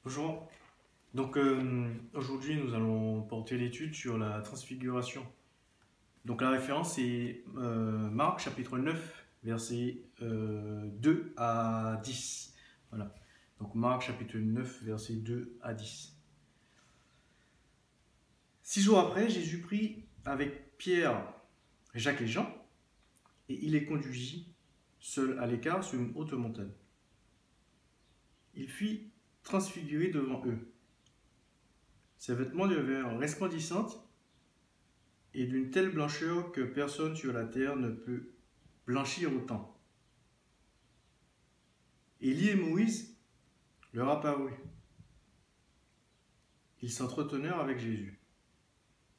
Bonjour. Donc aujourd'hui nous allons porter l'étude sur la transfiguration. Donc la référence est Marc chapitre 9 versets 2 à 10. Voilà. Donc Marc chapitre 9 versets 2 à 10. 6 jours après, Jésus prit avec Pierre, Jacques et Jean et il les conduisit seul à l'écart sur une haute montagne. Il fit transfigurer devant eux. Ses vêtements devinrent resplendissantes et d'une telle blancheur que personne sur la terre ne peut blanchir autant. Élie et Moïse leur apparurent. Ils s'entretenèrent avec Jésus.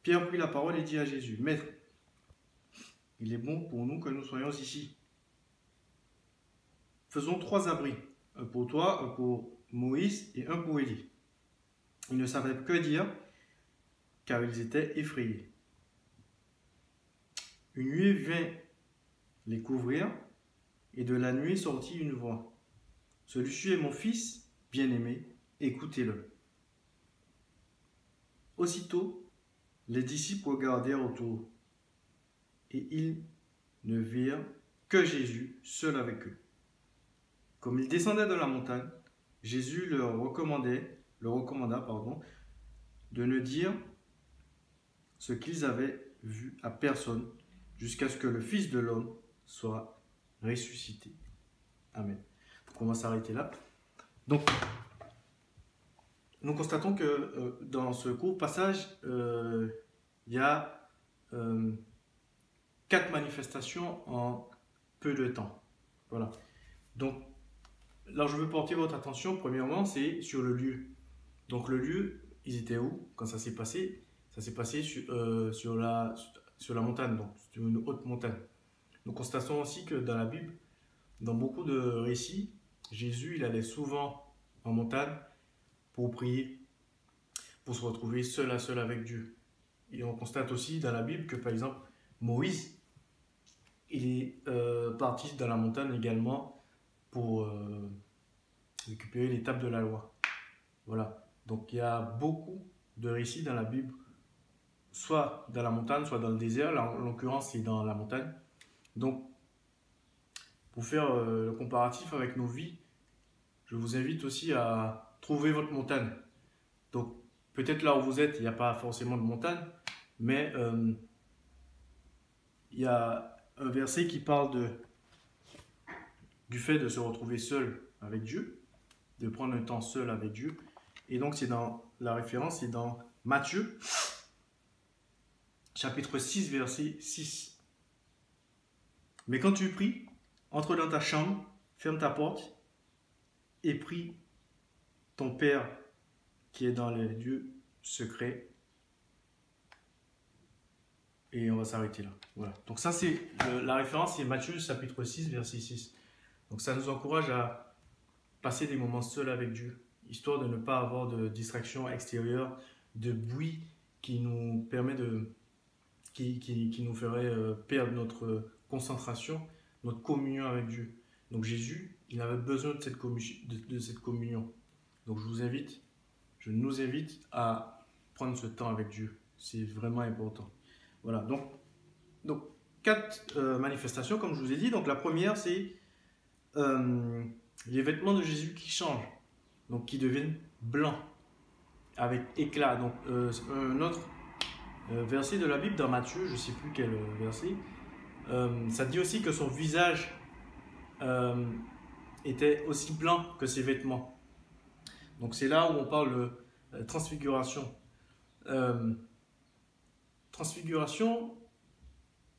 Pierre prit la parole et dit à Jésus, « Maître, il est bon pour nous que nous soyons ici. Faisons 3 abris, un pour toi, un pour Moïse et un pour Élie. » Ils ne savaient que dire, car ils étaient effrayés. Une nuée vint les couvrir, et de la nuée sortit une voix. « Celui-ci est mon fils bien-aimé, écoutez-le. » Aussitôt, les disciples regardèrent autour, et ils ne virent que Jésus seul avec eux. Comme ils descendaient de la montagne, Jésus leur recommanda de ne dire ce qu'ils avaient vu à personne, jusqu'à ce que le Fils de l'homme soit ressuscité. Amen. Donc on va s'arrêter là. Donc, nous constatons que dans ce court passage, il y a 4 manifestations en peu de temps. Voilà. Donc, là, je veux porter votre attention, premièrement, c'est sur le lieu. Donc, le lieu, ils étaient où quand ça s'est passé? Ça s'est passé sur la montagne, donc sur une haute montagne. Nous constatons aussi que dans la Bible, dans beaucoup de récits, Jésus, il allait souvent en montagne pour prier, pour se retrouver seul à seul avec Dieu. Et on constate aussi dans la Bible que, par exemple, Moïse, il est parti dans la montagne également pour récupérer les tables de la loi. Voilà. Donc il y a beaucoup de récits dans la Bible, soit dans la montagne, soit dans le désert. Là, en l'occurrence, c'est dans la montagne. Donc, pour faire le comparatif avec nos vies, je vous invite aussi à trouver votre montagne. Donc, peut-être là où vous êtes, il n'y a pas forcément de montagne, mais il y a un verset qui parle du fait de se retrouver seul avec Dieu, de prendre un temps seul avec Dieu. Et donc, c'est dans la référence, c'est dans Matthieu, chapitre 6, verset 6. Mais quand tu pries, entre dans ta chambre, ferme ta porte et prie ton Père qui est dans les lieux secrets. Et on va s'arrêter là. Voilà. Donc ça, c'est la référence, c'est Matthieu, chapitre 6, verset 6. Donc ça nous encourage à passer des moments seuls avec Dieu, histoire de ne pas avoir de distraction extérieure, de bruit qui nous permet qui nous ferait perdre notre concentration, notre communion avec Dieu. Donc Jésus, il avait besoin de cette communion. Donc je nous invite à prendre ce temps avec Dieu. C'est vraiment important. Voilà, donc 4 manifestations, comme je vous ai dit. Donc la première, c'est les vêtements de Jésus qui changent, donc qui deviennent blancs, avec éclat. Donc un autre verset de la Bible dans Matthieu, je ne sais plus quel verset, ça dit aussi que son visage était aussi blanc que ses vêtements. Donc c'est là où on parle de transfiguration. Transfiguration,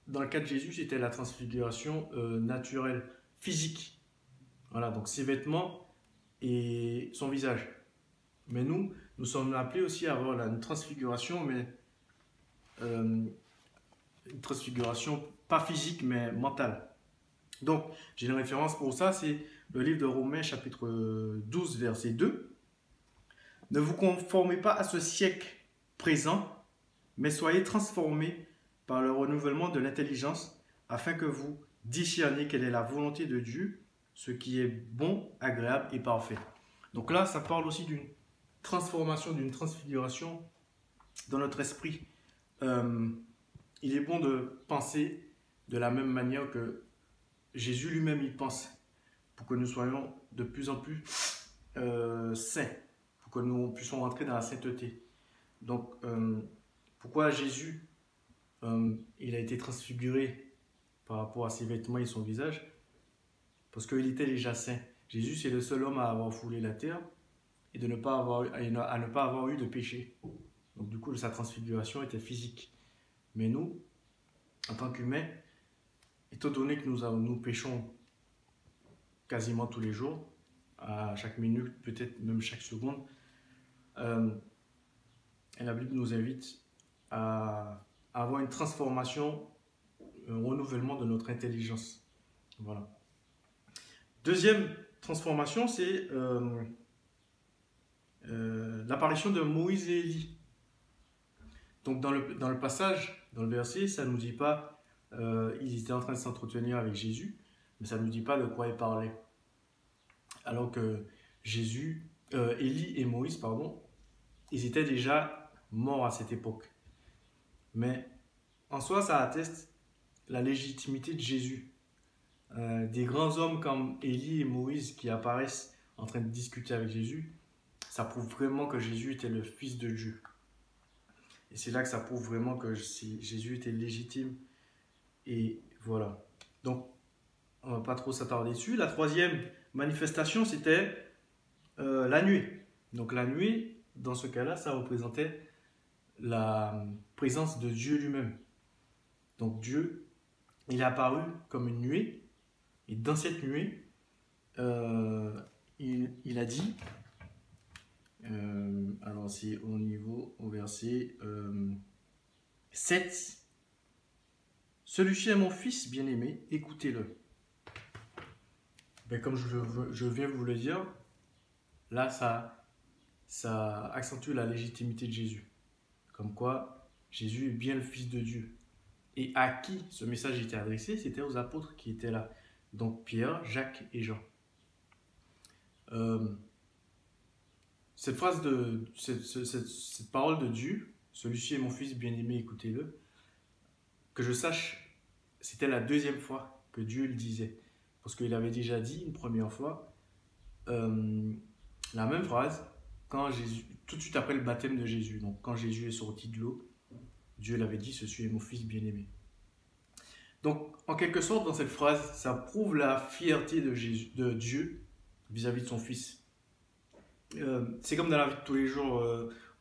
dans le cas de Jésus, c'était la transfiguration naturelle, physique. Voilà, donc ses vêtements et son visage. Mais nous sommes appelés aussi à avoir une transfiguration, mais une transfiguration pas physique, mais mentale. Donc, j'ai une référence pour ça, c'est le livre de Romains, chapitre 12, verset 2. « Ne vous conformez pas à ce siècle présent, mais soyez transformés par le renouvellement de l'intelligence, afin que vous discerniez quelle est la volonté de Dieu, ce qui est bon, agréable et parfait. » Donc là, ça parle aussi transformation, d'une transfiguration dans notre esprit. Il est bon de penser de la même manière que Jésus lui-même il pense, pour que nous soyons de plus en plus saints, pour que nous puissions rentrer dans la sainteté. Donc, pourquoi Jésus, il a été transfiguré par rapport à ses vêtements et son visage? Parce qu'il était déjà saint. Jésus, c'est le seul homme à avoir foulé la terre et à ne pas avoir eu de péché. Donc, du coup, sa transfiguration était physique. Mais nous, en tant qu'humains, étant donné que nous péchons quasiment tous les jours, à chaque minute, peut-être même chaque seconde, et la Bible nous invite à avoir une transformation, un renouvellement de notre intelligence. Voilà. Deuxième transformation, c'est l'apparition de Moïse et Élie. Donc dans le passage, dans le verset, ça ne nous dit pas ils étaient en train de s'entretenir avec Jésus, mais ça ne nous dit pas de quoi ils parlaient. Alors que Élie et Moïse, pardon, ils étaient déjà morts à cette époque. Mais en soi, ça atteste la légitimité de Jésus. Des grands hommes comme Élie et Moïse qui apparaissent en train de discuter avec Jésus, ça prouve vraiment que Jésus était le Fils de Dieu. Et c'est là que ça prouve vraiment que Jésus était légitime. Et voilà. Donc, on ne va pas trop s'attarder dessus. La troisième manifestation, c'était la nuée. Donc la nuée, dans ce cas-là, ça représentait la présence de Dieu lui-même. Donc Dieu, il est apparu comme une nuée. Et dans cette nuée, il a dit, alors c'est au verset 7, « Celui-ci est mon fils bien-aimé, écoutez-le. » Ben, comme je viens vous le dire, là, ça accentue la légitimité de Jésus. Comme quoi, Jésus est bien le Fils de Dieu. Et à qui ce message était adressé? C'était aux apôtres qui étaient là. Donc Pierre, Jacques et Jean. Cette phrase, cette parole de Dieu, « Celui-ci est mon Fils bien-aimé, écoutez-le », que je sache, c'était la deuxième fois que Dieu le disait. Parce qu'il avait déjà dit une première fois la même phrase quand tout de suite après le baptême de Jésus. Donc quand Jésus est sorti de l'eau, Dieu l'avait dit, ceci est mon fils bien-aimé. Donc en quelque sorte dans cette phrase, ça prouve la fierté de Dieu vis-à-vis de son fils. C'est comme dans la vie de tous les jours,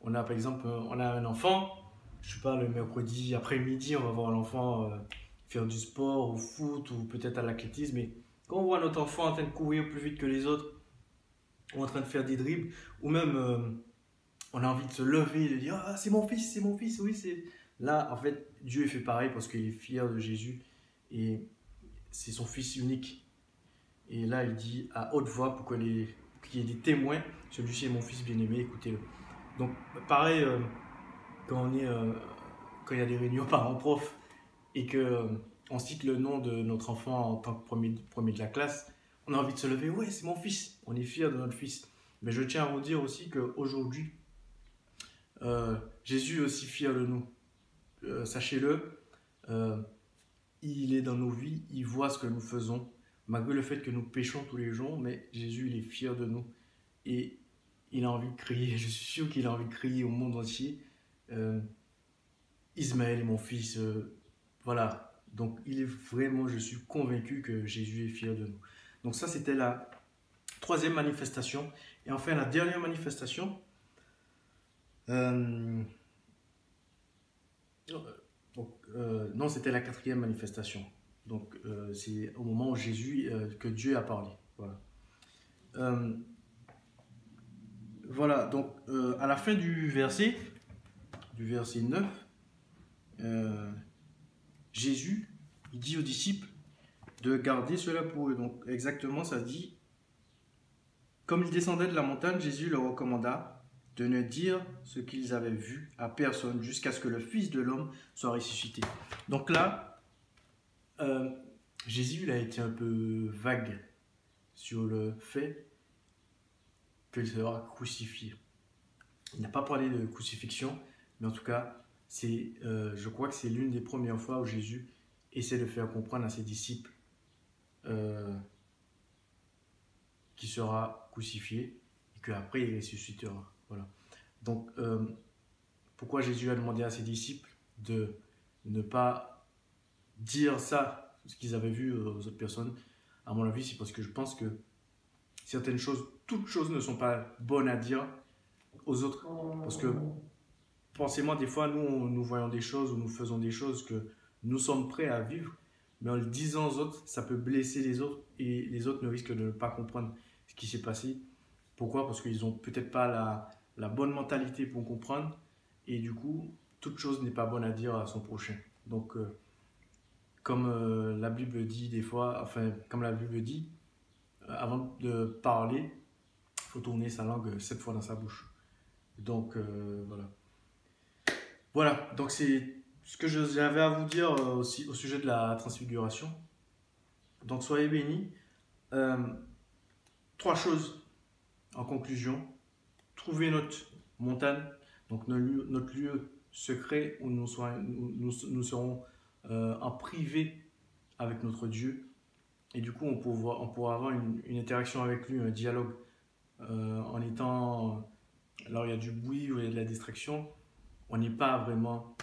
on a par exemple on a un enfant, je sais pas, le mercredi après-midi, on va voir l'enfant faire du sport, au foot ou peut-être à l'athlétisme, mais quand on voit notre enfant en train de courir plus vite que les autres, ou en train de faire des dribbles, ou même on a envie de se lever et de dire « Ah, c'est mon fils, oui, c'est... » Là, en fait, Dieu fait pareil parce qu'il est fier de Jésus et c'est son fils unique. Et là, il dit à haute voix pour qu'il y ait des témoins, « Celui-ci est mon fils bien-aimé, écoutez-le. » Donc, pareil, quand il y a des réunions parents-prof et qu'on cite le nom de notre enfant en tant que premier de la classe, on a envie de se lever, ouais, c'est mon fils, on est fier de notre fils. Mais je tiens à vous dire aussi qu'aujourd'hui, Jésus est aussi fier de nous. Sachez-le, il est dans nos vies, il voit ce que nous faisons, malgré le fait que nous péchons tous les jours, mais Jésus, il est fier de nous. Et il a envie de crier, je suis sûr qu'il a envie de crier au monde entier, Ismaël est mon fils, voilà. Donc, je suis convaincu que Jésus est fier de nous. Donc ça, c'était la troisième manifestation. Et enfin, la dernière manifestation, non, c'était la quatrième manifestation. Donc, c'est au moment où que Dieu a parlé. Voilà. Voilà, donc à la fin du verset 9, Jésus, il dit aux disciples de garder cela pour eux. Donc exactement, ça dit, comme ils descendaient de la montagne, Jésus leur recommanda de ne dire ce qu'ils avaient vu à personne jusqu'à ce que le Fils de l'homme soit ressuscité. Donc là, Jésus il a été un peu vague sur le fait qu'il sera crucifié. Il n'a pas parlé de crucifixion, mais en tout cas, je crois que c'est l'une des premières fois où Jésus essaie de faire comprendre à ses disciples qu'il sera crucifié et qu'après il ressuscitera. Voilà. Donc, pourquoi Jésus a demandé à ses disciples de ne pas dire ça, ce qu'ils avaient vu aux autres personnes? À mon avis, c'est parce que je pense que certaines choses, toutes choses ne sont pas bonnes à dire aux autres. Parce que forcément, des fois, nous voyons des choses ou nous faisons des choses que nous sommes prêts à vivre, mais en le disant aux autres, ça peut blesser les autres et les autres ne risquent de ne pas comprendre ce qui s'est passé. Pourquoi? Parce qu'ils n'ont peut-être pas la bonne mentalité pour comprendre et du coup, toute chose n'est pas bonne à dire à son prochain. Donc, comme la Bible dit des fois, enfin, comme la Bible dit, avant de parler, il faut tourner sa langue 7 fois dans sa bouche. Donc, voilà. Voilà, donc c'est ce que j'avais à vous dire aussi au sujet de la transfiguration. Donc, soyez bénis. Euh, Trois choses en conclusion. Trouvez notre montagne, donc notre lieu secret où nous serons en privé avec notre Dieu. Et du coup, on pourra avoir une interaction avec lui, un dialogue en étant. Alors, il y a du bruit ou il y a de la distraction. On n'est pas vraiment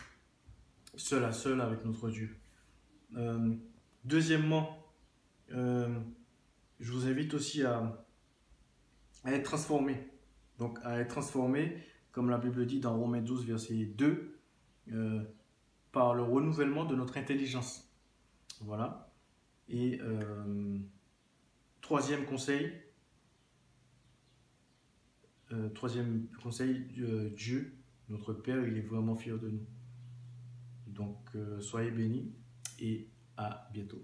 seul à seul avec notre Dieu. Deuxièmement, je vous invite aussi à être transformé. Donc, à être transformé, comme la Bible dit dans Romains 12, verset 2, par le renouvellement de notre intelligence. Voilà. Et troisième conseil, Dieu, notre Père, il est vraiment fier de nous. Donc, soyez bénis et à bientôt.